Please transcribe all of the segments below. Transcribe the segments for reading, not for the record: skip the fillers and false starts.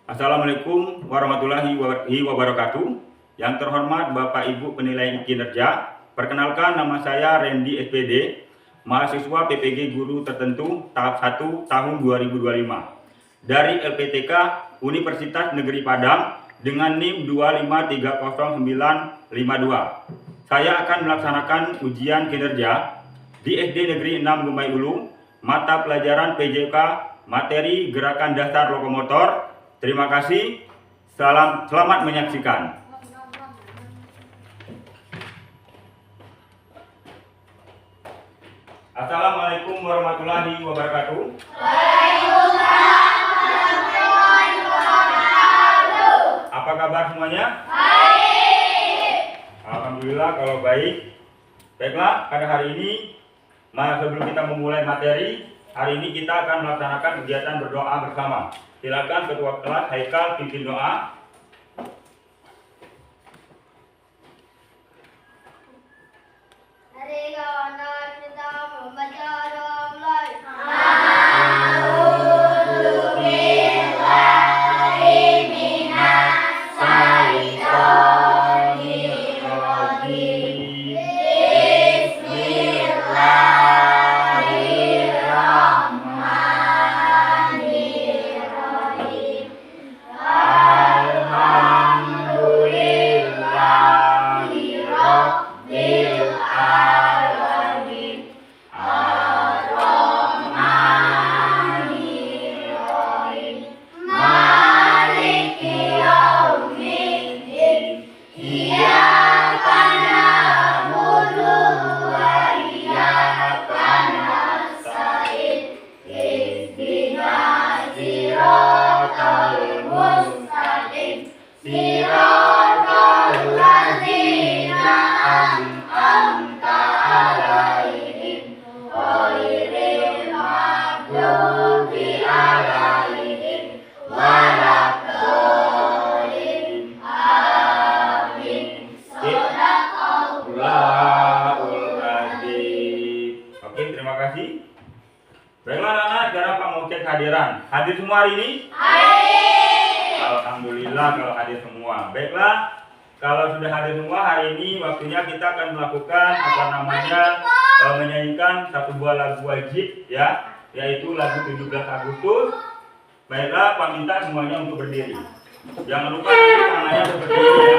Assalamualaikum warahmatullahi wabarakatuh. Yang terhormat Bapak Ibu penilai kinerja, perkenalkan nama saya Randy SPD, mahasiswa PPG Guru Tertentu tahap 1 tahun 2025 dari LPTK Universitas Negeri Padang dengan NIM 2530952. Saya akan melaksanakan ujian kinerja di SD Negeri 6 Gumai Ulu, mata pelajaran PJK, materi gerakan dasar lokomotor. Terima kasih, selamat menyaksikan. Assalamualaikum warahmatullahi wabarakatuh. Waalaikumsalam warahmatullahi wabarakatuh. Apa kabar semuanya? Baik. Alhamdulillah kalau baik. Baiklah, pada hari ini sebelum kita memulai materi, hari ini kita akan melaksanakan kegiatan berdoa bersama. Silakan ketua kelas Haikal pimpin doa. Hari kawanan kita membaca doa mulai. Oke, terima kasih. Baiklah anak-anak, sekarang Pak mau cek kehadiran. Hadir semua hari ini? Hadir. Alhamdulillah kalau hadir semua. Baiklah, kalau sudah hadir semua, hari ini waktunya kita akan melakukan menyanyikan satu buah lagu wajib ya, yaitu lagu 17 Agustus. Baiklah, Pak minta semuanya untuk berdiri. Jangan lupa nanti tangannya seperti ini ya.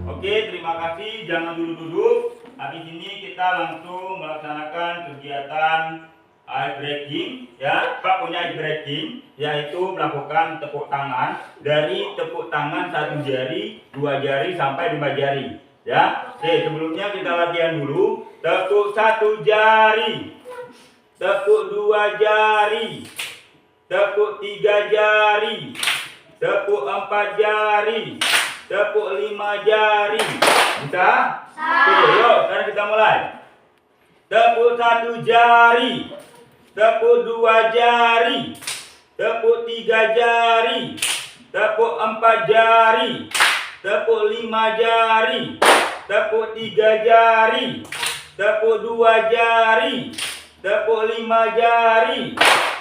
Oke, terima kasih. Jangan duduk-duduk. Habis ini kita langsung melaksanakan kegiatan ice breaking ya. Pak punya ice breaking, yaitu melakukan tepuk tangan dari tepuk tangan 1 jari, 2 jari sampai 5 jari ya. Oke, sebelumnya kita latihan dulu. Tepuk 1 jari, tepuk 2 jari, tepuk 3 jari, tepuk 4 jari, tepuk 5 jari. Bisa? Oke, yuk sekarang kita mulai. Tepuk 1 jari, tepuk 2 jari, tepuk 3 jari, tepuk 4 jari, tepuk 5 jari, tepuk 3 jari, tepuk 2 jari, tepuk 5 jari,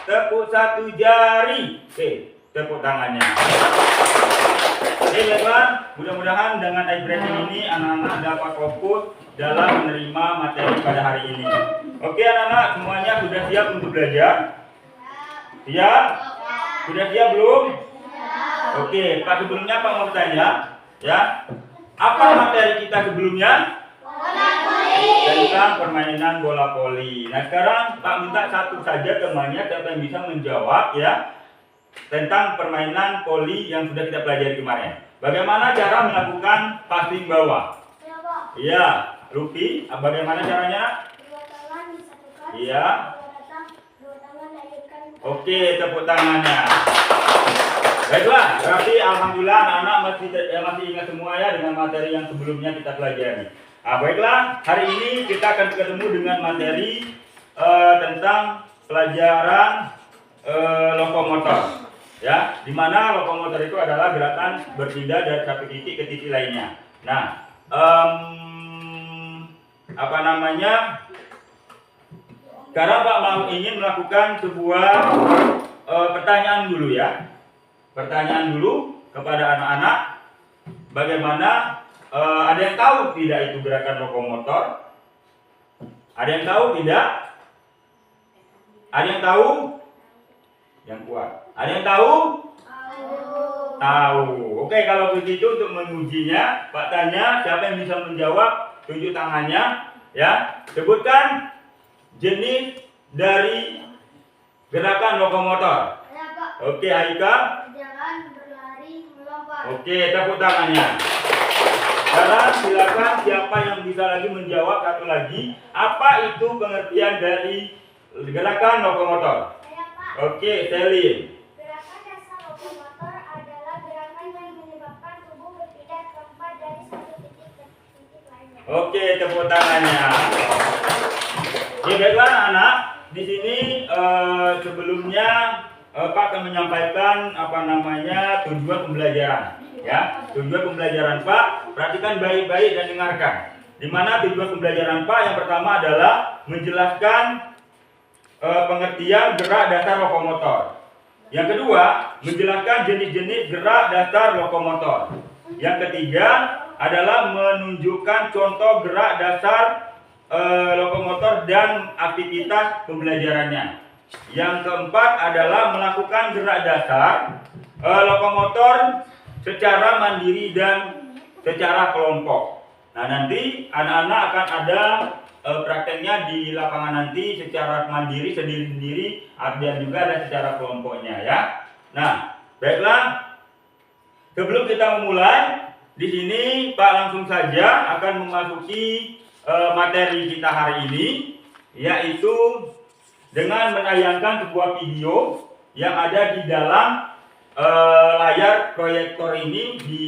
tepuk 1 jari. Oke, tepuk tangannya. Oke, baiklah. Mudah-mudahan dengan ice breaking ini anak-anak dapat fokus dalam menerima materi pada hari ini. Oke anak-anak, semuanya sudah siap untuk belajar? Siap? Sudah siap belum? Oke, Pak, sebelumnya Pak mau bertanya, ya. Apa materi kita sebelumnya? Tentang permainan bola voli. Nah, sekarang Pak minta satu saja temannya siapa yang bisa menjawab ya tentang permainan voli yang sudah kita pelajari kemarin. Bagaimana cara melakukan passing bawah? Iya, Lupi, bagaimana caranya? Dua tangan disatukan. Iya. Dua tangan naikkan. Oke, tepuk tangannya. Baiklah, berarti alhamdulillah anak-anak masih ingat semua ya dengan materi yang sebelumnya kita pelajari. Nah, baiklah, hari ini kita akan ketemu dengan materi tentang pelajaran lokomotor. Ya, di mana lokomotor itu adalah gerakan berpindah dari satu titik ke titik lainnya. Nah, sekarang Pak mau ingin melakukan sebuah pertanyaan dulu ya. Pertanyaan dulu kepada anak-anak, bagaimana ada yang tahu tidak itu gerakan lokomotor? Ada yang tahu tidak? Ada yang tahu? Yang kuat. Ada yang tahu? Tahu. Oke, kalau begitu untuk mengujinya, Pak tanya siapa yang bisa menjawab, tunjuk tangannya, ya. Sebutkan jenis dari gerakan lokomotor. Oke, Haika. Berjalan, berlari, melompat. Oke, tepuk tangannya. Sekarang silakan siapa yang bisa lagi menjawab satu lagi, apa itu pengertian dari gerakan lokomotor? Saya, Pak. Oke, Selin. Gerakan dasar lokomotor adalah gerakan yang menyebabkan tubuh berpindah tempat dari satu titik ke titik lainnya. Oke, tepuk tangannya. Oke, baiklah anak. Di sini sebelumnya Pak akan menyampaikan tujuan pembelajaran. Ya, tujuan pembelajaran Pak, perhatikan baik-baik dan dengarkan. Di mana tujuan pembelajaran Pak yang pertama adalah menjelaskan pengertian gerak dasar lokomotor. Yang kedua, menjelaskan jenis-jenis gerak dasar lokomotor. Yang ketiga adalah menunjukkan contoh gerak dasar lokomotor dan aktivitas pembelajarannya. Yang keempat adalah melakukan gerak dasar lokomotor secara mandiri dan secara kelompok. Nah, nanti anak-anak akan ada prakteknya di lapangan nanti secara mandiri sendiri-sendiri, dan juga ada secara kelompoknya ya. Nah, baiklah. Sebelum kita memulai, di sini Pak langsung saja akan memasuki materi kita hari ini, yaitu dengan menayangkan sebuah video yang ada di dalam layar proyektor ini di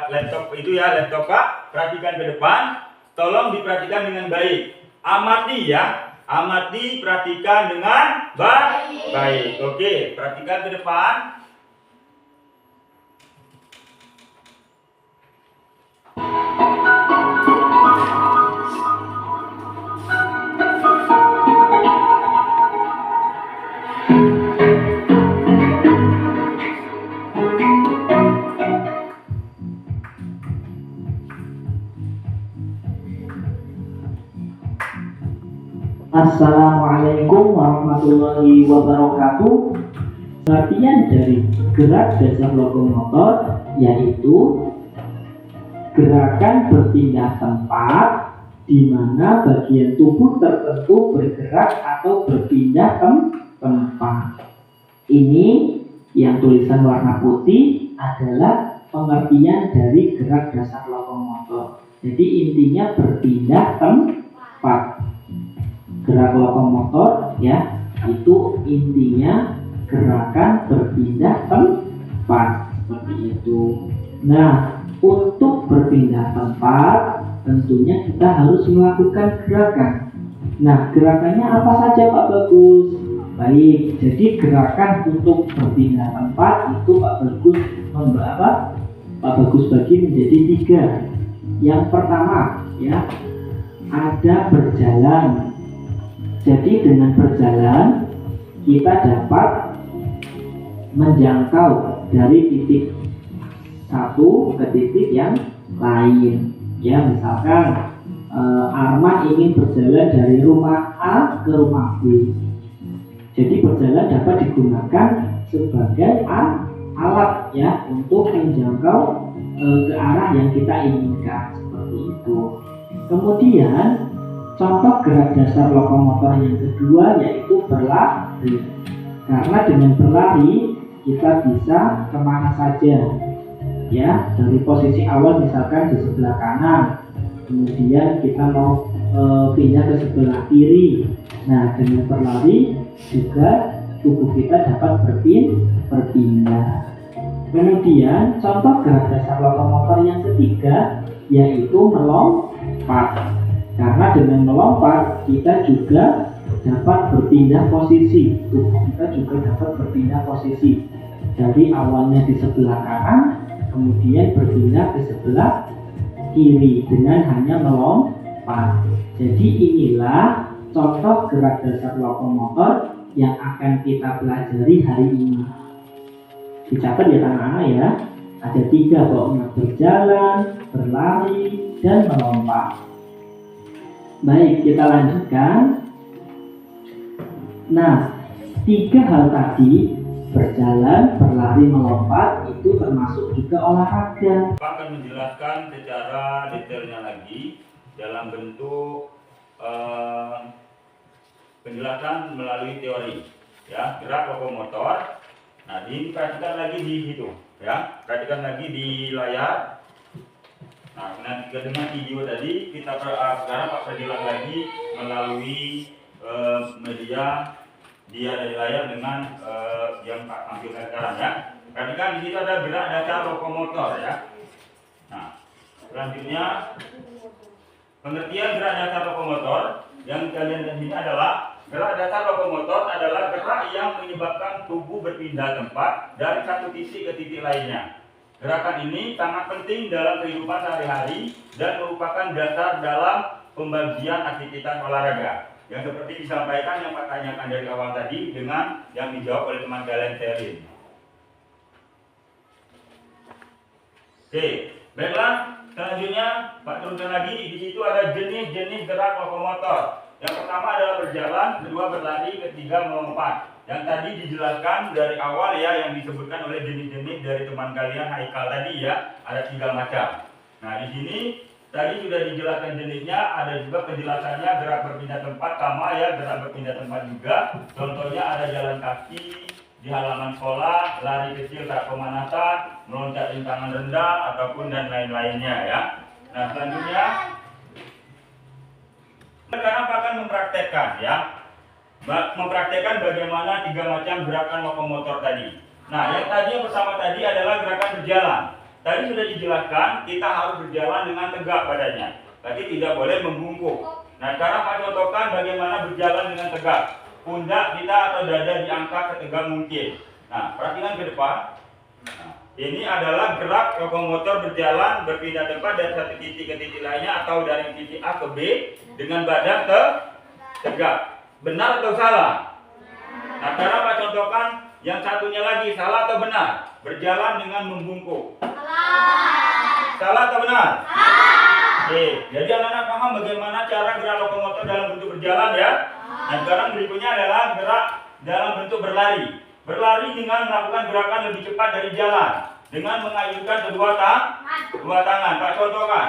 laptop itu ya, laptop Pak. Perhatikan ke depan, tolong diperhatikan dengan baik. Amati ya, amati, perhatikan dengan baik. Oke, perhatikan ke depan. Assalamualaikum warahmatullahi wabarakatuh. Pengertian dari gerak dasar lokomotor yaitu gerakan berpindah tempat di mana bagian tubuh tertentu bergerak atau berpindah tempat. Ini yang tulisan warna putih adalah pengertian dari gerak dasar lokomotor. Jadi intinya berpindah tempat. Gerak lokomotor ya itu intinya gerakan berpindah tempat seperti itu. Nah, untuk berpindah tempat tentunya kita harus melakukan gerakan. Nah, gerakannya apa saja Pak Bagus? Baik, jadi gerakan untuk berpindah tempat itu Pak Bagus bagi menjadi 3. Yang pertama ya ada berjalan. Jadi dengan berjalan kita dapat menjangkau dari titik satu ke titik yang lain. Ya, misalkan Arman ingin berjalan dari rumah A ke rumah B. Jadi berjalan dapat digunakan sebagai alat ya untuk menjangkau ke arah yang kita inginkan, seperti itu. Kemudian contoh gerak dasar lokomotor yang kedua yaitu berlari. Karena dengan berlari kita bisa kemana saja ya, dari posisi awal misalkan di sebelah kanan, kemudian kita mau pindah ke sebelah kiri. Nah, dengan berlari juga tubuh kita dapat berpindah. Kemudian contoh gerak dasar lokomotor yang ketiga yaitu melompat. Karena dengan melompat kita juga dapat berpindah posisi, tubuh kita juga dapat berpindah posisi. Dari awalnya di sebelah kanan, kemudian berpindah ke sebelah kiri dengan hanya melompat. Jadi inilah contoh gerak dasar lokomotor yang akan kita pelajari hari ini. Dicatat ya anak-anak ya. Ada 3 pokoknya: berjalan, berlari, dan melompat. Baik, kita lanjutkan. Nah, 3 hal tadi, berjalan, berlari, melompat, itu termasuk juga olahraga. Pak akan menjelaskan secara detailnya lagi dalam bentuk penjelasan melalui teori ya, gerak lokomotor. Nah, diperhatikan lagi di situ ya, perhatikan lagi di layar. Nah, nanti dengan video tadi kita sekarang Pak perjelas lagi melalui media dia dari layar dengan yang Pak tampilkan sekarang ya. Perhatikan di situ ada gerak dasar lokomotor ya. Nah, selanjutnya pengertian gerak dasar lokomotor yang kalian lihat ini adalah gerak dasar lokomotor adalah gerak yang menyebabkan tubuh berpindah tempat dari satu titik ke titik lainnya. Gerakan ini sangat penting dalam kehidupan sehari-hari dan merupakan dasar dalam pembagian aktivitas olahraga. Yang seperti disampaikan yang Pak tanyakan dari awal tadi dengan yang dijawab oleh teman kalian Selin. Oke, baiklah. Selanjutnya Pak turunkan lagi. Di situ ada jenis-jenis gerak lokomotor. Yang pertama adalah berjalan, kedua berlari, ketiga melompat. Yang tadi dijelaskan dari awal ya, yang disebutkan oleh jenis-jenis dari teman kalian Haikal tadi ya, ada 3 macam. Nah, di sini tadi sudah dijelaskan jenisnya, ada juga penjelasannya gerak berpindah tempat sama ya, gerak berpindah tempat juga. Contohnya ada jalan kaki di halaman sekolah, lari kecil saat pemanasan, meloncat rintangan rendah ataupun dan lain-lainnya ya. Nah, selanjutnya sekarang akan mempraktekkan ya. Mempraktekkan bagaimana 3 macam gerakan lokomotor tadi. Nah, yang tadi yang pertama tadi adalah gerakan berjalan. Tadi sudah dijelaskan kita harus berjalan dengan tegak badannya, tapi tidak boleh membungkuk. Nah, sekarang Pak contohkan bagaimana berjalan dengan tegak. Pundak kita atau dada diangkat setegak mungkin. Nah, perhatikan ke depan. Nah, ini adalah gerak lokomotor berjalan berpindah tempat dari satu titik ke titik lainnya atau dari titik A ke B dengan badan tegak. Benar atau salah? Nah, sekarang Pak contohkan yang satunya lagi, salah atau benar? Berjalan dengan membungkuk. Salah atau benar? Oke, jadi anak-anak paham bagaimana cara gerak lokomotor dalam bentuk berjalan ya? Nah, sekarang berikutnya adalah gerak dalam bentuk berlari. Berlari dengan melakukan gerakan lebih cepat dari jalan dengan mengayunkan kedua tangan. Pak contohkan.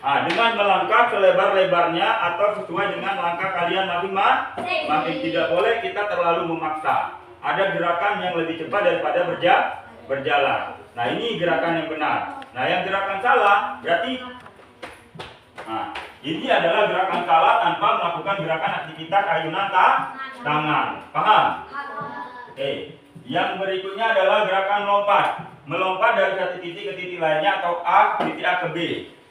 Dengan melangkah selebar-lebarnya atau sesuai dengan langkah kalian masing-masing. Tidak boleh kita terlalu memaksa. Ada gerakan yang lebih cepat daripada berjalan. Nah, ini gerakan yang benar. Nah, yang gerakan salah berarti ini adalah gerakan salah tanpa melakukan gerakan aktivitas ayunan tangan. Paham? Oke. Yang berikutnya adalah gerakan lompat. Melompat dari satu titik ke titik lainnya atau titik A ke B.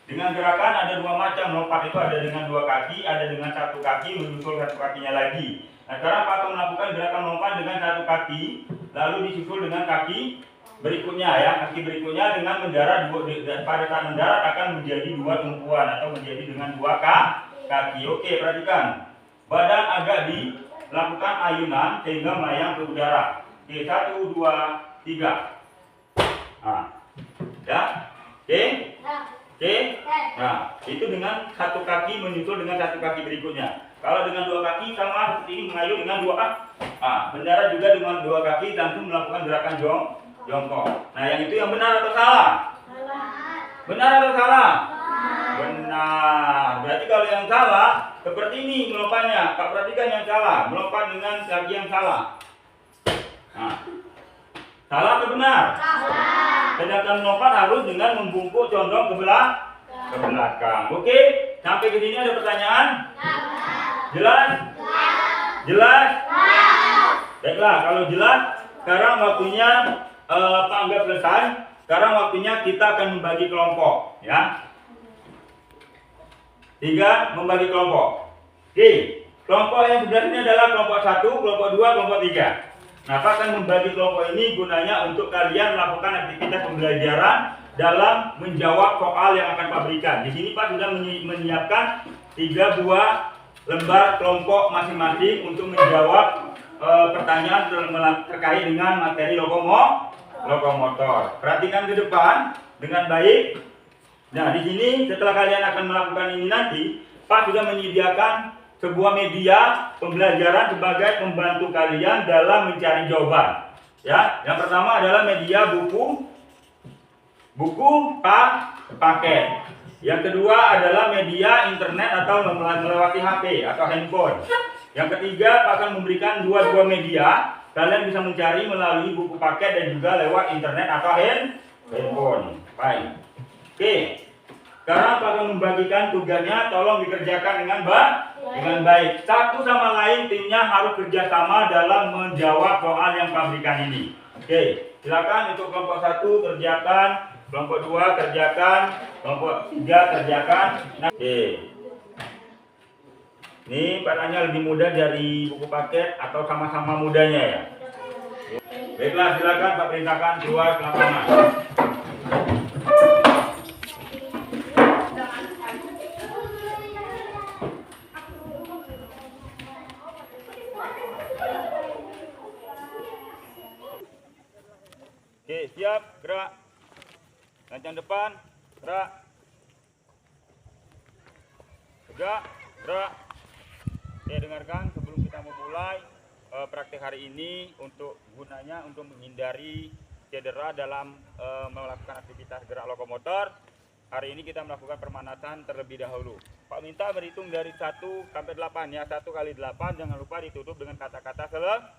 Dengan gerakan ada 2 macam. Lompat itu ada dengan 2 kaki, ada dengan 1 kaki, menyusul 1 kakinya lagi. Nah, sekarang Pak akan melakukan gerakan lompat dengan 1 kaki, lalu disusul dengan kaki berikutnya ya. Kaki berikutnya dengan mendarat, pada saat mendarat akan menjadi 2 tumpuan atau menjadi dengan 2 kaki. Oke, perhatikan. Badan agak dilakukan ayunan sehingga melayang ke udara. Oke, 1, 2, 3. Ya. Oke. Oke? Nah, itu dengan satu kaki menyusul dengan satu kaki berikutnya. Kalau dengan dua kaki sama seperti ini mengayuh dengan dua kaki. Nah, bendara juga dengan dua kaki langsung melakukan gerakan jongkok. Nah, yang itu yang benar atau salah? Benar atau salah? Benar. Berarti kalau yang salah seperti ini melompatnya. Kak perhatikan yang salah, melompat dengan kaki yang salah. Nah, salah atau benar? Salah. Sedangkan melompat harus dengan membungkuk condong ke belakang. Oke, sampai ke sini ada pertanyaan? Jelas? Jelas? Baiklah, kalau jelas, sekarang waktunya Pak anggap selesai. Sekarang waktunya kita akan membagi kelompok, ya. 3 membagi kelompok. Oke, kelompok yang sebelah ini adalah kelompok 1, kelompok 2, kelompok 3. Nah, Pak akan membagi kelompok ini gunanya untuk kalian melakukan aktivitas pembelajaran dalam menjawab soal yang akan Pak berikan. Di sini Pak sudah menyiapkan 3 buah lembar kelompok masing-masing untuk menjawab pertanyaan terkait dengan materi lokomotor. Perhatikan ke depan dengan baik. Nah, di sini setelah kalian akan melakukan ini nanti, Pak sudah menyediakan sebuah media pembelajaran sebagai pembantu kalian dalam mencari jawaban. Ya, yang pertama adalah media buku paket. Yang kedua adalah media internet atau melewati HP atau handphone. Yang ketiga, Pak akan memberikan dua media. Kalian bisa mencari melalui buku paket dan juga lewat internet atau handphone. Baik. Oke. Sekarang Pak akan membagikan tugasnya, tolong dikerjakan dengan baik. Satu sama lain timnya harus kerjasama dalam menjawab soal yang Pak berikan ini. Oke, silakan untuk kelompok 1 kerjakan, kelompok 2 kerjakan, kelompok 3 kerjakan. Nah, oke. Ini pertanyaan lebih mudah dari buku paket atau sama-sama mudahnya ya. Baiklah, silakan Pak perintahkan keluar ke lapangan. Oke, siap, gerak. Lancang depan, gerak. Tegak, gerak. Oke, dengarkan sebelum kita memulai praktek hari ini gunanya untuk menghindari cedera dalam melakukan aktivitas gerak lokomotor. Hari ini kita melakukan pemanasan terlebih dahulu. Pak minta berhitung dari 1 sampai 8 ya. 1 kali 8, jangan lupa ditutup dengan kata-kata selesai.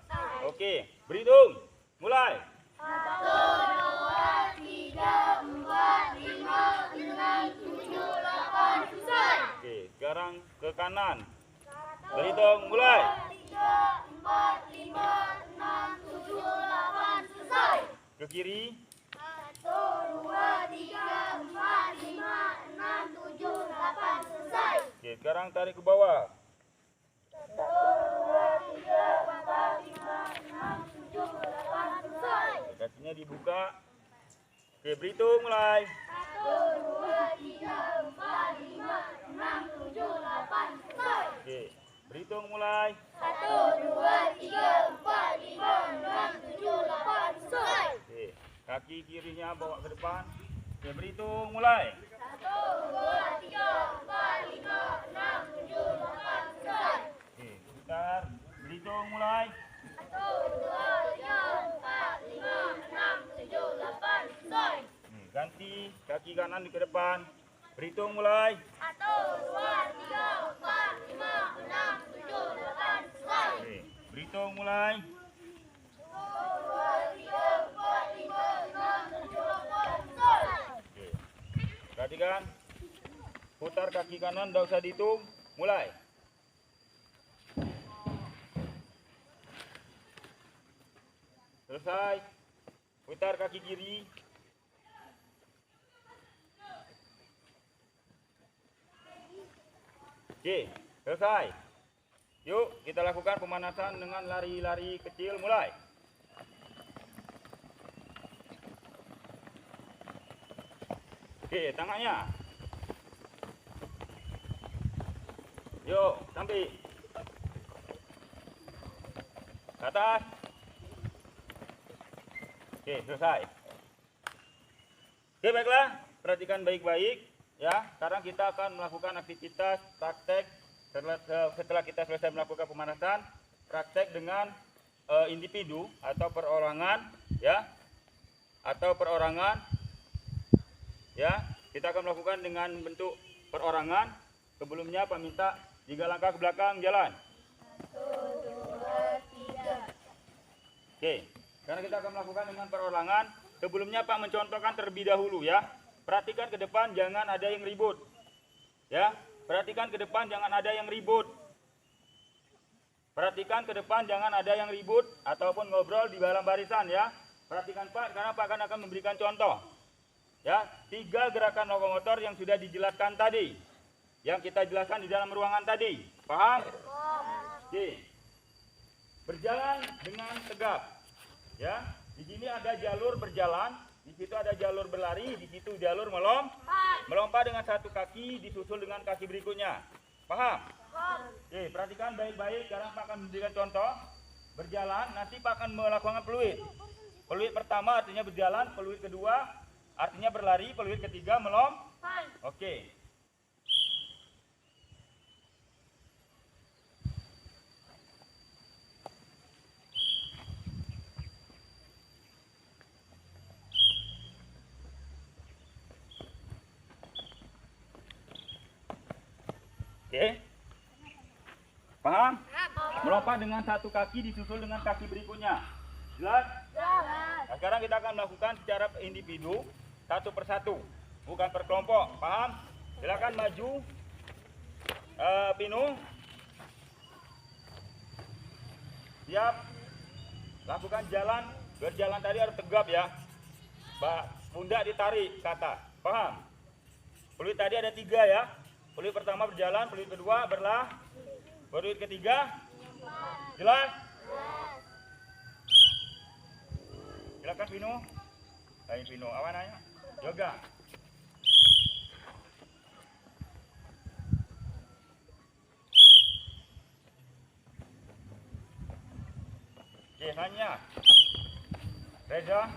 Oke, berhitung. Mulai. 1, 2, 3, 4, 5, 6, 7, 8, selesai. Oke, sekarang ke kanan. Berhitung, mulai. 3, 4, 5, 6, 7, 8, selesai. Ke kiri. 1, 2, 3, 4, 5, 6, 7, 8, selesai. Oke, sekarang tarik ke bawah. 1, 2, 3, 4, 5, 6, 7, 8, selesai. Kakinya dibuka. Oke, berhitung, mulai. 1, 2, 3, 4, 5, 6, 7, 8, selesai. Oke, berhitung, mulai. 1, 2, 3, 4, 5, 6, 7, 8, selesai. Oke, kaki kirinya bawa ke depan. Oke, berhitung, mulai. 1, 2, 3, 4, 5, 6, 7, 8, selesai. Oke, putar. Berhitung, mulai. 1, 2, 3, 4, 5, 6, 7, 8, selesai. Ganti kaki kanan di ke depan. Berhitung, mulai. 1, 2, 3, 4, 5, 6, 7, 8, selesai. Oke, berhitung, mulai. 1, 2, 3, 4, 5, 6, 7, 8, selesai. Oke, perhatikan. Putar kaki kanan, tidak usah dihitung. Mulai. Selesai. Putar kaki kiri. Oke, selesai. Yuk, kita lakukan pemanasan dengan lari-lari kecil. Mulai. Oke, tangannya. Yuk, sampai. Ke atas. Oke, selesai. Oke, baiklah. Perhatikan baik-baik. Ya, sekarang kita akan melakukan aktivitas praktek setelah kita selesai melakukan pemanasan, praktek dengan individu atau perorangan, ya, atau perorangan, ya. Kita akan melakukan dengan bentuk perorangan. Sebelumnya Pak minta 3 langkah ke belakang jalan. 1, 2, 3. Oke, karena kita akan melakukan dengan perorangan. Sebelumnya Pak mencontohkan terlebih dahulu, ya. Perhatikan ke depan, jangan ada yang ribut. Ya, perhatikan ke depan, jangan ada yang ribut. Perhatikan ke depan, jangan ada yang ribut ataupun ngobrol di dalam barisan, ya. Perhatikan Pak, karena Pak akan memberikan contoh. Ya, 3 gerakan lokomotor yang sudah dijelaskan tadi, yang kita jelaskan di dalam ruangan tadi. Paham? Oke. Berjalan dengan tegap. Ya, di sini ada jalur berjalan. Di situ ada jalur berlari, di situ jalur melompat dengan satu kaki disusul dengan kaki berikutnya. Paham? Oke, perhatikan baik-baik. Sekarang Pak akan memberikan contoh. Berjalan, nanti Pak akan melakukan peluit. Peluit pertama artinya berjalan, peluit kedua artinya berlari, peluit ketiga melompat. Oke. Oke, paham? Melompat dengan satu kaki disusul dengan kaki berikutnya. Jelas? Nah, sekarang kita akan melakukan secara individu, satu persatu, bukan per kelompok. Paham? Silakan maju, Pinu. Siap. Lakukan jalan. Berjalan tadi harus tegap, ya. Pundak ditarik ke atas. Paham? Peluit tadi ada 3, ya. Peluit pertama berjalan, peluit kedua peluit ketiga. Jelas? Silakan Pino. Ayo Pino, awan ayo. Yoga. Oke, hanya Reza.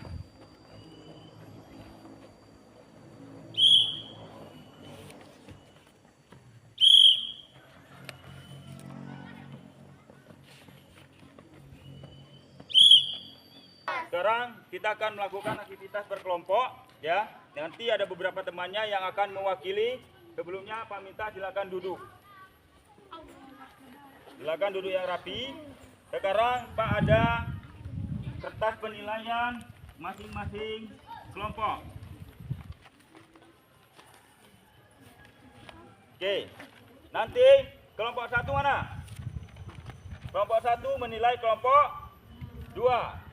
Sekarang kita akan melakukan aktivitas berkelompok, ya. Nanti ada beberapa temannya yang akan mewakili. Sebelumnya Pak minta silakan duduk. Silakan duduk yang rapi. Sekarang Pak ada kertas penilaian masing-masing kelompok. Oke. Nanti kelompok 1 mana? Kelompok 1 menilai kelompok 2.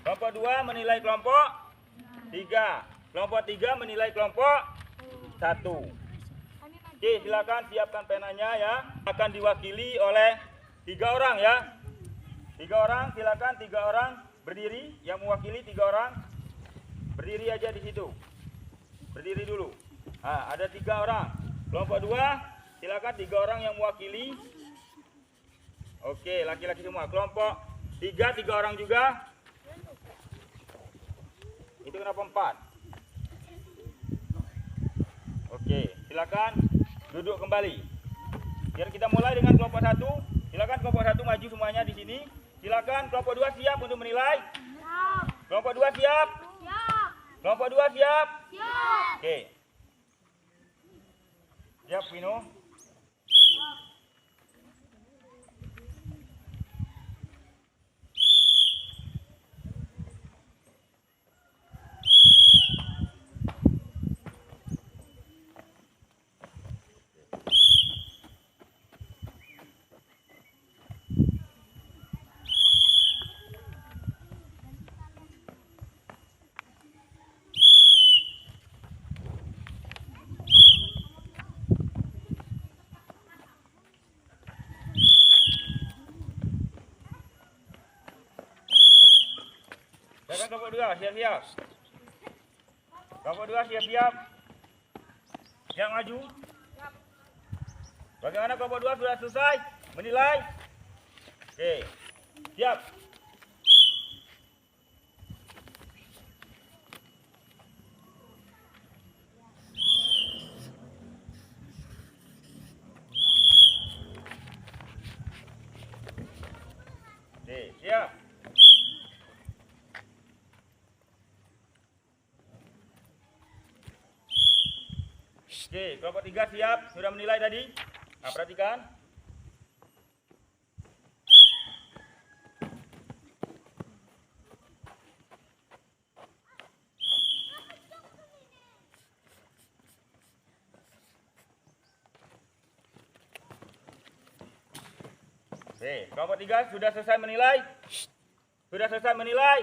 Kelompok 2 menilai kelompok 3. Kelompok 3 menilai kelompok 1. Oke, silakan siapkan penanya, ya. Akan diwakili oleh 3 orang, ya. 3 orang, silakan 3 orang berdiri. Yang mewakili 3 orang berdiri aja di situ. Berdiri dulu. Nah, ada 3 orang. Kelompok 2, silakan 3 orang yang mewakili. Oke, laki-laki semua. Kelompok 3, 3 orang juga. Itu kenapa 4? Oke, silakan duduk kembali. Biar kita mulai dengan kelompok 1. Silakan kelompok 1 maju semuanya di sini. Silakan kelompok 2 siap untuk menilai. Kelompok 2 siap. Kelompok 2 siap. Oke. Siap, Vino. Silakan kelompok 2 siap-siap. Kelompok 2 siap-siap. Yang maju. Bagaimana kelompok 2 sudah selesai menilai? Oke. Siap. Oke, siap. Oke, kelompok 3 siap. Sudah menilai tadi? Nah, perhatikan. Oke, kelompok 3 sudah selesai menilai? Sudah selesai menilai?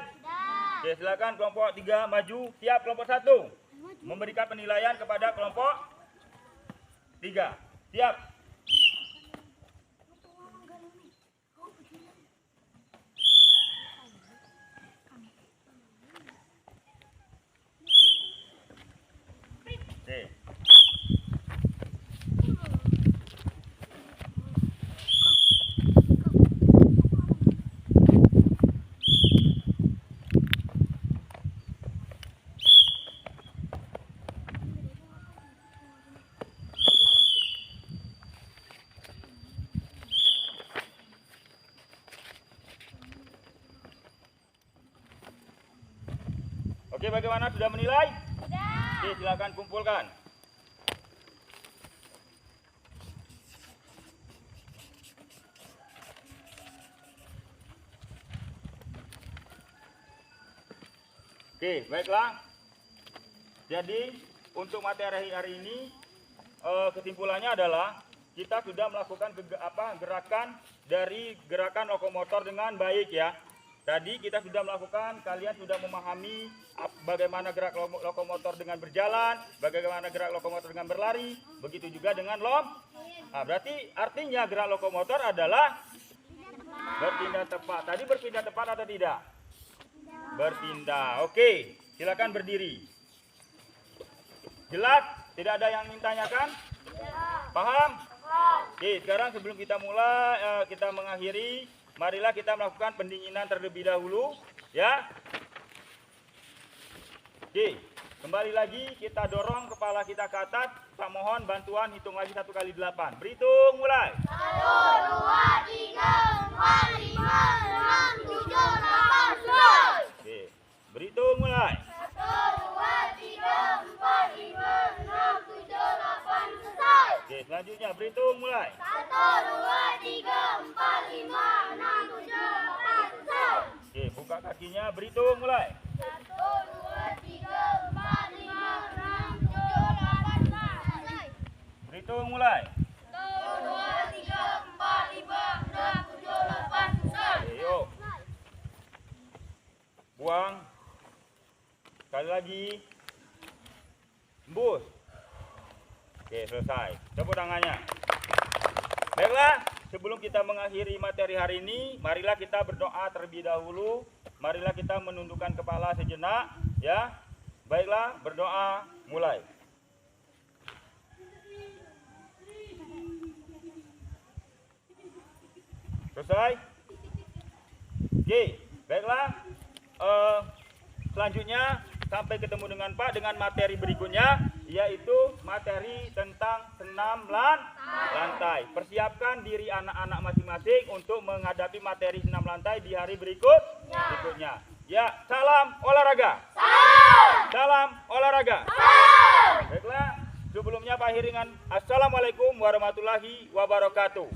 Oke, silakan kelompok 3 maju. Siap kelompok 1. Memberikan penilaian kepada kelompok 3. Siap. Oke. Oke, bagaimana? Sudah menilai? Sudah. Oke, silakan kumpulkan. Oke, baiklah. Jadi, untuk materi hari ini, kesimpulannya adalah kita sudah melakukan gerakan dari gerakan lokomotor dengan baik ya. Tadi kita sudah melakukan, kalian sudah memahami bagaimana gerak lokomotor dengan berjalan, bagaimana gerak lokomotor dengan berlari, begitu juga dengan Nah, berarti artinya gerak lokomotor adalah berpindah tepat. Tadi berpindah tepat atau tidak? Berpindah. Oke, silakan berdiri. Jelas? Tidak ada yang ditanyakan? Paham? Oke, sekarang sebelum kita mulai, kita mengakhiri, marilah kita melakukan pendinginan terlebih dahulu, ya. Oke, kembali lagi kita dorong kepala kita ke atas. Pak mohon bantuan hitung lagi 1 kali 8. Berhitung mulai. 1, 2, 3, 4, 5, 6, 7, 8, 9. Oke, berhitung mulai. 1, 2, 3, 4, 5, 6, 7, 8, 9. Oke, selanjutnya berhitung mulai. 1, 2, 3, 4, 5, 6, 7, 8, 9. Oke, buka kakinya, berhitung mulai. 1, 2, 3, 4, 5, 6, 7, 8, 9. Berhitung mulai. 1, 2, 3, 4, 5, 6, 7, 8, 9. Oke, yuk. Buang. Sekali lagi. Embus. Oke, selesai. Tepuk tangannya. Baiklah, sebelum kita mengakhiri materi hari ini, marilah kita berdoa terlebih dahulu. Marilah kita menundukkan kepala sejenak, ya. Baiklah, berdoa mulai. Selesai? Oke, baiklah. Selanjutnya sampai ketemu dengan Pak dengan materi berikutnya, yaitu materi tentang senam lantai. Persiapkan diri anak-anak masing-masing untuk menghadapi materi senam lantai di hari berikutnya. Ya, salam olahraga. Salam olahraga. Baiklah, sebelumnya Pak Hiringan, assalamualaikum warahmatullahi wabarakatuh.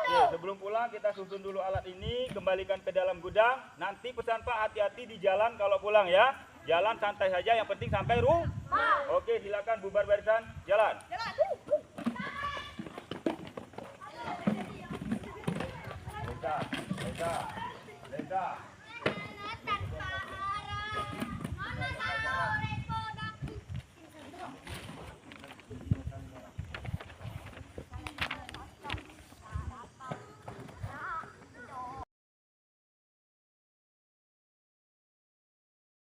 Oke, sebelum pulang kita susun dulu alat ini, kembalikan ke dalam gudang. Nanti pesan Pak, hati-hati di jalan kalau pulang ya. Jalan santai saja, yang penting sampai rumah. Oke, silakan bubar barisan, jalan. Leka.